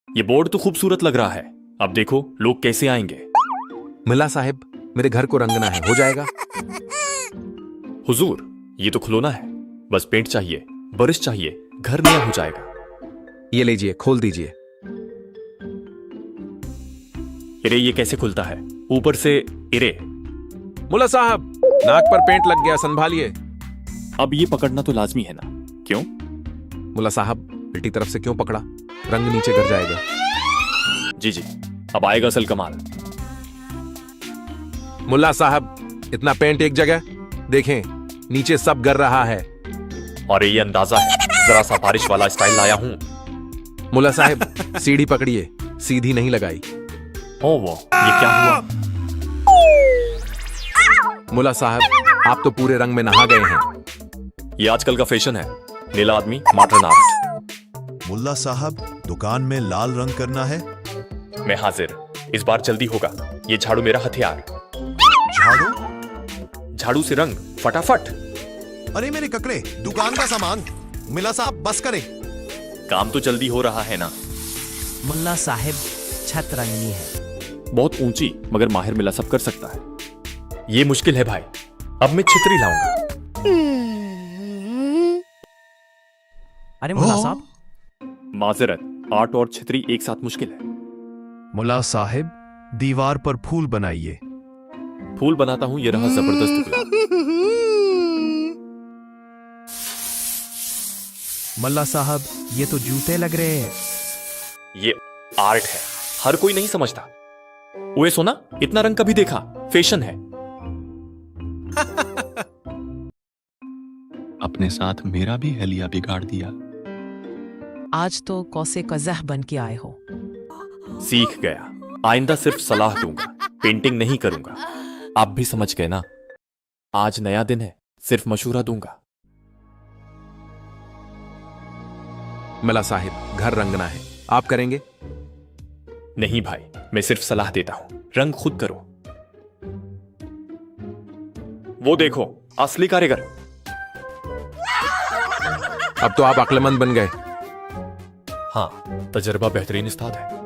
ये बोर्ड तो खूबसूरत लग रहा है। अब देखो लोग कैसे आएंगे। मुल्ला साहब, मेरे घर को रंगना है, हो जाएगा? हुजूर, ये तो खिलौना है, बस पेंट चाहिए, बरिश चाहिए, घर नया हो जाएगा। ये लीजिए, खोल दीजिए। अरे ये कैसे खुलता है? ऊपर से इरे। मुल्ला साहब, नाक पर पेंट लग गया, संभालिए। अब ये पकड़ना तो लाजमी है ना? क्यों? मुल्ला साहब, बेटी तरफ से क्यों पकड़ा? रंग नीचे गिर जाएगा। जी जी, अब आएगा असल कमाल। मुल्ला साहब, इतना पेंट एक जगह, देखें नीचे सब गिर रहा है। और ये अंदाजा है, जरा सा बारिश वाला स्टाइल लाया हूं। मुल्ला साहब, सीढ़ी पकड़िए, सीधी नहीं लगाई। ओ वो, ये क्या हुआ? मुल्ला साहब, आप तो पूरे रंग में नहा गए हैं। ये आजकल का फैशन है, नीला आदमी मॉडर्न आर्ट। मुल्ला साहब, दुकान में लाल रंग करना है। मैं हाजिर, इस बार जल्दी होगा। ये झाड़ू मेरा हथियार। झाड़ू? झाड़ू से रंग फटाफट। अरे मेरे ककड़े, दुकान का सामान। मुल्ला साहब बस करे। काम तो जल्दी हो रहा है ना? मुल्ला साहिब, छत रंगनी है। बहुत ऊंची, मगर माहिर मिला सब कर सकता है। ये मुश्किल है भाई, अब मैं छतरी लाऊंगा। अरे मुल्ला साहब, माजरत, आर्ट और छतरी एक साथ मुश्किल है। मुल्ला साहिब, दीवार पर फूल बनाइए। फूल बनाता हूं, ये रहा जबरदस्त गुलाब। मुल्ला साहब, ये तो जूते लग रहे हैं। ये आर्ट है, हर कोई नहीं समझता। ओए सोना, इतना रंग कभी देखा? फैशन है। अपने साथ मेरा भी हलिया बिगाड़ दिया। आज तो कौसे कज़ह बन के आए हो। सीख गया, आइंदा सिर्फ सलाह दूंगा, पेंटिंग नहीं करूंगा। आप भी समझ गए ना? आज नया दिन है, सिर्फ मशूरा दूंगा। मुल्ला साहिब, घर रंगना है, आप करेंगे? नहीं भाई, मैं सिर्फ सलाह देता हूं, रंग खुद करो। वो देखो, असली कारीगर। अब तो आप अक्लमंद बन गए। हाँ, तजर्बा बेहतरीन उस्ताद है।